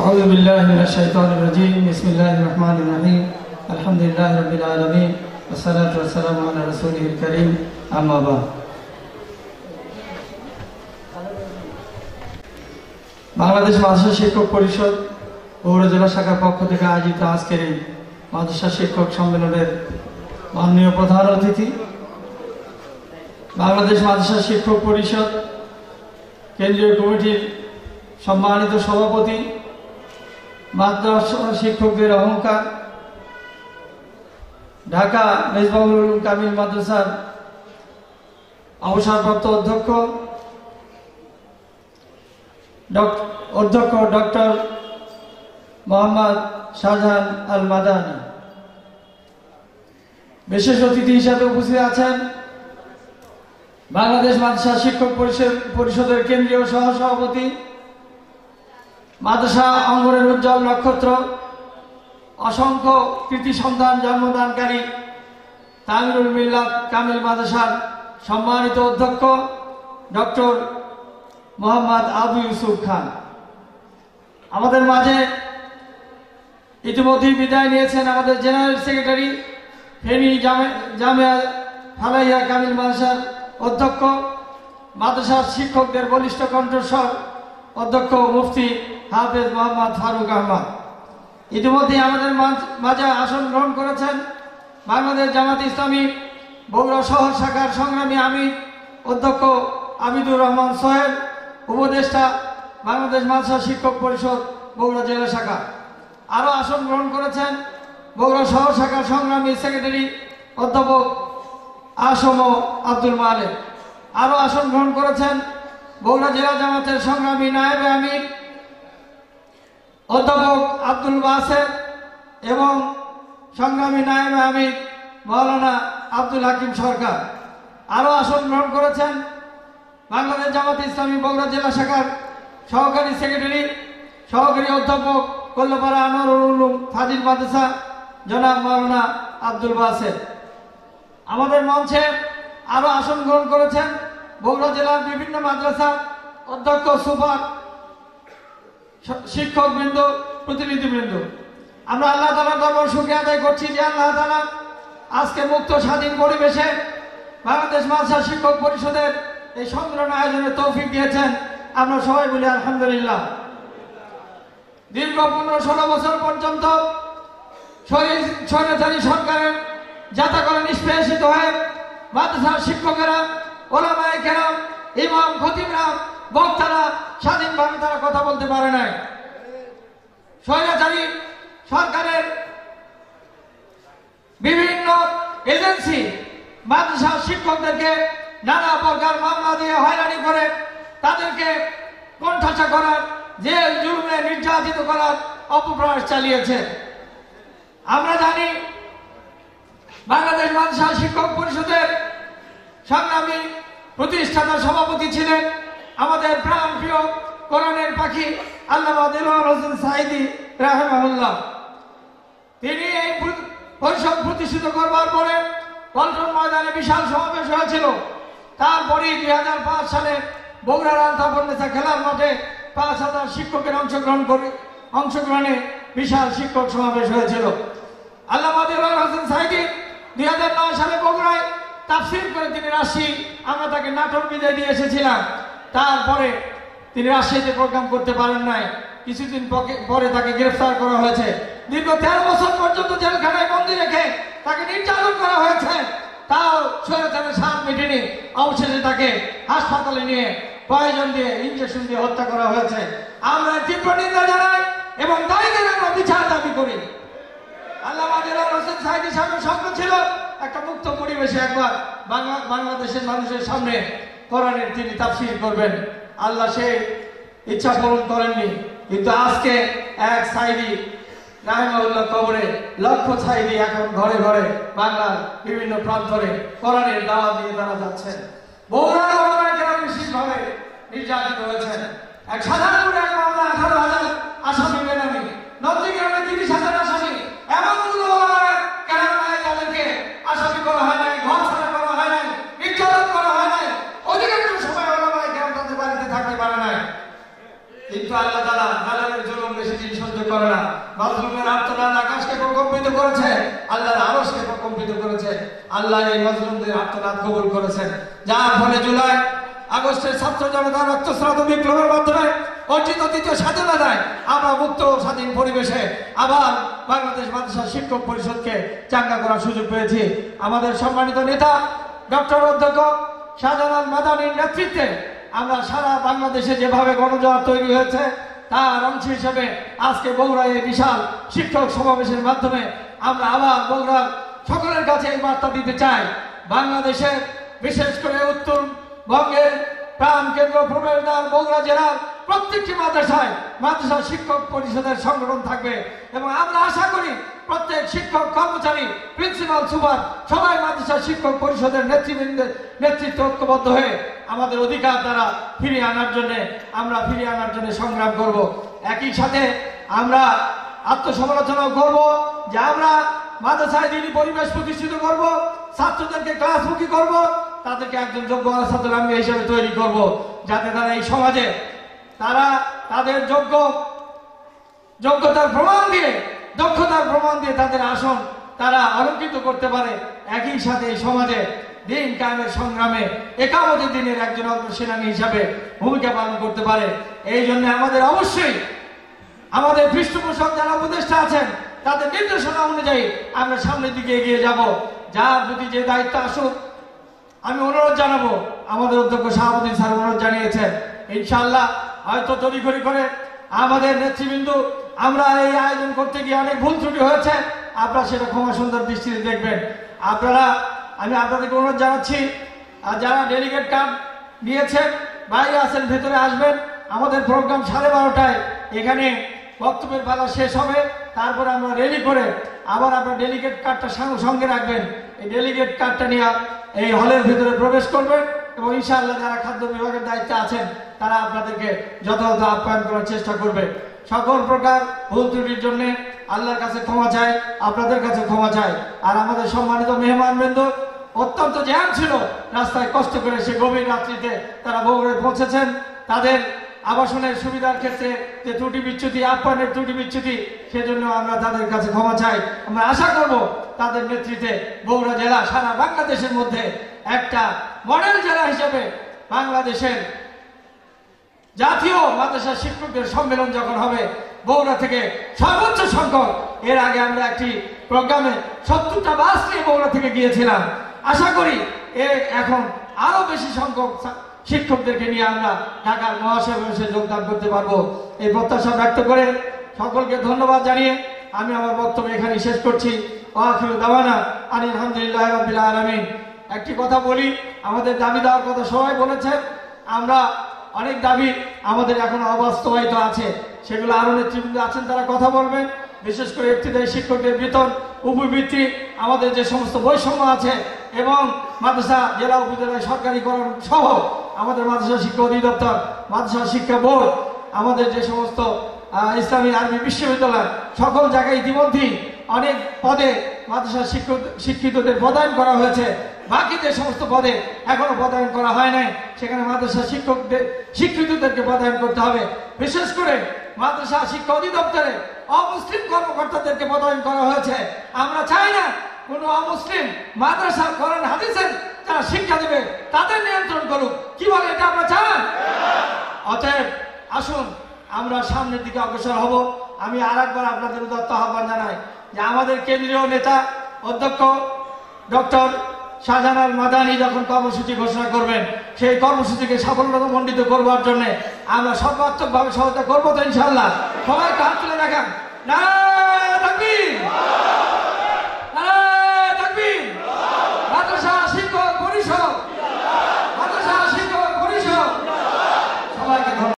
أعوذ بالله من الشيطان الرجيم بسم الله الرحمن الرحيم الحمد لله رب العالمين والصلاة والسلام على رسوله الكريم أما بعد বাংলাদেশ মাদ্রাসা শিক্ষক পরিষদ পৌর জেলা শাখার পক্ষ থেকে আয়োজিত আজকের এই মাদ্রাসা শিক্ষক সম্মেলনের মাননীয় প্রধান অতিথি বাংলাদেশ মাদ্রাসা শিক্ষক পরিষদ কেন্দ্রীয় কমিটির সম্মানিত সভাপতি, মাদ্রাসা শিক্ষকদের অহংকার, ঢাকা মেজবাহুল কামিল মাদ্রাসার অবসরপ্রাপ্ত অধ্যক্ষ ডক্টর মোহাম্মদ শাহজাহান আল মাদানী, বিশেষ অতিথি হিসেবে উপস্থিত আছেন বাংলাদেশ মাদ্রাসা শিক্ষক পরিষদের কেন্দ্রীয় সহসভাপতি, মাদ্রাসা অঙ্গনের উজ্জ্বল নক্ষত্র, অসংখ্য কৃতি সন্তান জন্মদানকারী তামিরুল মিল্লাত কামিল মাদ্রাসার সম্মানিত অধ্যক্ষ ডক্টর মোহাম্মদ আবু ইউসুফ খান। আমাদের মাঝে ইতিমধ্যেই বিদায় নিয়েছেন আমাদের জেনারেল সেক্রেটারি, ফেনী জামিয়া ফালাইয়া কামিল মাদ্রাসার অধ্যক্ষ, মাদ্রাসার শিক্ষকদের বলিষ্ঠ কণ্ঠস্বর অধ্যক্ষ মুফতি হাফেজ মোহাম্মদ ফারুক আহমদ। ইতিমধ্যে আমাদের মাঝে আসন গ্রহণ করেছেন বাংলাদেশ জামাত ইসলামী বগুড়া শহর শাখার সংগ্রামী আমির অধ্যক্ষ আবিদুর রহমান সোহেল, উপদেষ্টা বাংলাদেশ মাদ্রাসা শিক্ষক পরিষদ বগুড়া জেলা শাখা। আরও আসন গ্রহণ করেছেন বগুড়া শহর শাখার সংগ্রামী সেক্রেটারি অধ্যাপক আসম আব্দুল মালেক। আরও আসন গ্রহণ করেছেন বগুড়া জেলা জামাতের সংগ্রামী নায়েবে আমির অধ্যাপক আব্দুল বাসের এবং সংগ্রামী নায়েবে আমির মাওলানা আব্দুল হাকিম সরকার। আরও আসন গ্রহণ করেছেন বাংলাদেশ জামাত ইসলামী বগুড়া জেলা শাখার সহকারী সেক্রেটারি সহকারী অধ্যাপক কল্লপাড়া আনোয়ারুল উলুম ফাজিল মাদ্রাসা জনাব মাওলানা আব্দুল বাসের। আমাদের মঞ্চে আরও আসন গ্রহণ করেছেন বগুড়া জেলার বিভিন্ন মাদ্রাসা অধ্যক্ষ, সুপার, শিক্ষকবৃন্দ, প্রতিনিধিবৃন্দ। আমরা আল্লাহ তাআলার দরবারে শুকরিয়া আদায় করছি যে আল্লাহ তাআলা আজকে মুক্ত স্বাধীন পরিবেশে বাংলাদেশ মাদ্রাসা শিক্ষক পরিষদের এই সম্মেলন আয়োজনের তৌফিক দিয়েছেন। আমরা সবাই বলি আলহামদুলিল্লাহ। দীর্ঘ 15-16 বছর পর্যন্ত স্বৈরাচারী সরকারের যাতা করে নিষ্পেষিত হয়ে মাদ্রাসার শিক্ষকেরা, ওলামায়ে কেরাম, ইমাম, খতিবরা, বক্তারা স্বাধীনভাবে তারা কথা বলতে পারে নাই। স্বৈরাচারী সরকারের বিভিন্ন এজেন্সি মাদ্রাসার শিক্ষকদেরকে নানা প্রকার মামলা দিয়ে হয়রানি করে তাদেরকে কোণঠাসা করার, জেল জুলুমে নির্যাতিত করার অপপ্রয়াস চালিয়েছে। আমরা জানি বাংলাদেশ মাদ্রাসা শিক্ষক পরিষদের সংগ্রামী প্রতিষ্ঠাতা সভাপতি ছিলেন আমাদের প্রাণ প্রিয় কোরআনের পাখি আল্লামা দেলোয়ার হোসেন সাঈদী রাহিমাহুল্লাহ। তিনি এই পরিষদ প্রতিষ্ঠিত করবার পরে পল্টন ময়দানে বিশাল সমাবেশ হয়েছিল। তারপরেই 2005 সালে বগুড়ার আলতাফুন্নেসা খেলার মাঠে 5,000 শিক্ষকের অংশগ্রহণে বিশাল শিক্ষক সমাবেশ হয়েছিল। আল্লামা দেলোয়ার হোসেন সাঈদী 2009 সালে বগুড়ায় তাফসীর করে তিনি রাজশাহী, আমরা তাকে নাটোর বিদায় দিয়ে এসেছিলাম। তারপরে তিনি রাজশাহীতে প্রোগ্রাম করতে পারেন নাই। কিছুদিন পরে তাকে গ্রেফতার করা হয়েছে। দীর্ঘ 13 বছর পর্যন্ত জেলখানায় বন্দী রেখে তাকে নির্যাতন করা হয়েছে। তাও স্বৈরাচারের স্বাদ মেটেনি। অবশেষে তাকে হাসপাতালে নিয়ে প্রয়োজন দিয়ে ইনজেকশন দিয়ে হত্যা করা হয়েছে। আমরা তীব্র নিন্দা জানাই এবং দায়ীদের আমরা বিচার দাবি করি। আল্লামা দেলোয়ার হোসেন সাঈদী সাহেবের স্বপ্ন ছিল একটা মুক্ত পরিবেশে একবার বাংলাদেশের মানুষের সামনে কোরআনের তিনি তাফসীর করবেন। আল্লাহ সেই ইচ্ছা পূরণ করেননি। কিন্তু আজকে এক সাঈদী রাহিমাহুল্লাহ কবরে লক্ষ সাঈদী এখন ঘরে ঘরে বাংলার বিভিন্ন প্রান্তরে কোরআনের দাওয়াত দিয়ে তারা যাচ্ছেন। বগুড়ার ওলামায়ে কেরাম বিশেষভাবে নির্যাতিত হয়েছেন। এক সাধারণ এক মামলা 18,000 আসামি বেনামি, নন্দীগ্রামে 30,000 আসামি, এমনগুলো ওলামায়ে কেরাম নাই যাদেরকে আসামি করা হয় নাই, ঘর ছাড়া করা হয় নাই, নির্যাতন করা হয় নাই। অধিকাংশ সময় ওলামায়ে কেরাম তাদের বাড়িতে থাকতে পারে নাই। কিন্তু আল্লাহ তাআলা জালালের জুলুম বেশি দিন করে না। মাজলুমের আর্তনাদ আকাশকে প্রকম্পিত করেছে, আল্লাহর আরশকে প্রকম্পিত করেছে। আল্লাহ এই মাজলুমদের আর্তনাদ কবুল করেছেন, যার ফলে জুলাই আগস্টের ছাত্র জনতার রক্তস্নাত বিপ্লবের মাধ্যমে অর্জিত দ্বিতীয় স্বাধীনতায় আমরা মুক্ত ও স্বাধীন পরিবেশে আবার বাংলাদেশ মাদ্রাসা শিক্ষক পরিষদকে চাঙ্গা করার সুযোগ পেয়েছি। আমাদের সম্মানিত নেতা ডক্টর অধ্যক্ষ শাহজালাল মাদানীর নেতৃত্বে আমরা সারা বাংলাদেশে যেভাবে গণজোয়ার তৈরি হয়েছে তার অংশ হিসেবে আজকে বগুড়ায় এই বিশাল শিক্ষক সমাবেশের মাধ্যমে আমরা আবার বগুড়ার সকলের কাছে এই বার্তা দিতে চাই, বাংলাদেশের বিশেষ করে উত্তরবঙ্গের প্রাণ কেন্দ্র প্রবেশদ্বার বগুড়া জেলার প্রত্যেকটি মাদ্রাসায় মাদ্রাসা শিক্ষক পরিষদের সংগঠন থাকবে এবং আমরা আশা করি প্রত্যেক শিক্ষক কর্মচারী প্রিন্সিপাল সুপার সবাই মাদ্রাসা শিক্ষক পরিষদের নেতৃবৃন্দের নেতৃত্বে ঐক্যবদ্ধ হয়ে আমাদের অধিকার দ্বারা ফিরিয়ে আনার জন্য সংগ্রাম করব। একই সাথে আমরা আত্মসমালোচনাও করব যে আমরা মাদ্রাসায় দিনী পরিবেশ প্রতিষ্ঠিত করব, ছাত্রদেরকে ক্লাসমুখী করব, তাদেরকে একজন যোগ্য ছাত্রলাম্বী হিসেবে তৈরি করব, যাতে তারা এই সমাজে তারা তাদের যোগ্যতার প্রমাণ দিয়ে দক্ষতার প্রমাণ দিয়ে তাদের আসন তারা অলঙ্কৃত করতে পারে। একই সাথে এই সমাজে দিন কায়েমের সংগ্রামে একামত দিনের একজন অগ্রসেনানী হিসাবে ভূমিকা পালন করতে পারে। এই জন্য আমাদের অবশ্যই আমাদের পৃষ্ঠপোষক যারা উপদেষ্টা আছেন তাদের নির্দেশনা অনুযায়ী আমরা সামনের দিকে এগিয়ে যাব। যার প্রতি যে দায়িত্ব আসুক আমি অনুরোধ জানাবো, আমাদের অধ্যক্ষ শাহাবুদ্দিন স্যার অনুরোধ জানিয়েছেন, ইনশাআল্লাহ হয়তো তড়িঘড়ি করে আমাদের নেতৃবৃন্দ আমরা এই আয়োজন করতে গিয়ে অনেক ভুল ত্রুটি হয়েছে, আপনারা সেটা ক্ষমা সুন্দর দৃষ্টিতে দেখবেন। আমি আপনাদেরকে অনুরোধ জানাচ্ছি, আর যারা ডেলিগেট কার্ড নিয়েছেন বাইরে আছেন ভেতরে আসবেন। আমাদের প্রোগ্রাম 12:30টায় এখানে বক্তব্যের পালা শেষ হবে, তারপরে আমরা রেলি করে আবার আপনার ডেলিগেট কার্ডটা সঙ্গে রাখবেন। এই ডেলিগেট কার্ডটা নিয়ে এই হলের ভিতরে প্রবেশ করবেন এবং ইনশাআল্লাহ যারা খাদ্য বিভাগের দায়িত্বে আছেন তারা আপনাদেরকে যথাযথ আপ্যায়ন করার চেষ্টা করবে। সকল প্রকার ভুল ত্রুটির জন্য আল্লাহর কাছে ক্ষমা চাই, আপনাদের কাছে ক্ষমা চাই। আর আমাদের সম্মানিত মেহমানবৃন্দ অত্যন্ত জ্যাম ছিল, রাস্তায় কষ্ট করে সে গভীর রাত্রিতে তারা বগুড়ায় পৌঁছেছেন। তাদের আবাসনের সুবিধার ক্ষেত্রে যে ত্রুটি বিচ্যুতি, আপ্যায়নের ত্রুটি বিচ্যুতি, সেজন্য আমরা তাদের কাছে ক্ষমা চাই। আমরা আশা করব তাদের নেতৃত্বে বগুড়া জেলা সারা বাংলাদেশের মধ্যে একটা মডেল জেলা হিসেবে বাংলাদেশের জাতীয় মাদ্রাসা শিক্ষকদের সম্মেলন যখন হবে বগুড়া থেকে সর্বোচ্চ সংখ্যক, এর আগে আমরা একটি প্রোগ্রামে 70টা বাস নিয়ে বগুড়া থেকে গিয়েছিলাম, আশা করি এখন আরো বেশি সংখ্যক শিক্ষকদেরকে নিয়ে আমরা ঢাকার মহাসমাবেশে যোগদান করতে পারবো। এই প্রত্যাশা ব্যক্ত করে সকলকে ধন্যবাদ জানিয়ে আমি আমার বক্তব্য এখানে শেষ করছি। ওয়াখিরু দাওয়ানা আলহামদুলিল্লাহি রাব্বিল আলামিন। একটি কথা বলি, আমাদের দাবি দেওয়ার কথা সবাই বলেছেন, আমরা অনেক দাবি আমাদের এখনো অবাস্তবায়িত আছে, সেগুলো আরো নেতৃবৃন্দ আছেন তারা কথা বলবেন। বিশেষ করে ইবতিদায়ী শিক্ষকদের বেতন উপবৃত্তি, আমাদের যে সমস্ত বৈষম্য আছে এবং মাদ্রাসা জেলা উপজেলায় সরকারিকরণ সহ আমাদের মাদ্রাসা শিক্ষা অধিদপ্তর, মাদ্রাসা শিক্ষা বোর্ড, আমাদের যে সমস্ত ইসলামী আরবি বিশ্ববিদ্যালয় সকল জায়গায় ইতিমধ্যেই অনেক পদে মাদ্রাসা শিক্ষিতদের পদায়ন করা হয়েছে। বাকি যে সমস্ত পদে এখনো পদায়ন করা হয় নাই সেখানে মাদ্রাসা শিক্ষিতদেরকে পদায়ন করতে হবে। বিশেষ করে মাদ্রাসা শিক্ষা অধিদপ্তরে অমুসলিম কর্মকর্তাদেরকে পদায়ন করা হয়েছে। আমরা চাই না কোন অমুসলিম মাদ্রাসা কোরআন হাদিসের যারা শিক্ষা দেবে তাদের নিয়ন্ত্রণ করুক। কি বলে এটা আমরা চাই? অতএব আসুন আমরা সামনের দিকে অগ্রসর হব। আমি আরেকবার আপনাদের উদাত্ত আহ্বান জানাই যে আমাদের কেন্দ্রীয় নেতা অধ্যক্ষ ডক্টর শাহজালাল মাদানী যখন কর্মসূচি ঘোষণা করবেন, সেই কর্মসূচিকে সাফল্যমণ্ডিত করবার জন্য আমরা সর্বাত্মকভাবে সহায়তা করবো তো ইনশাআল্লাহ। সবাই কাজ তুলে রাখেন।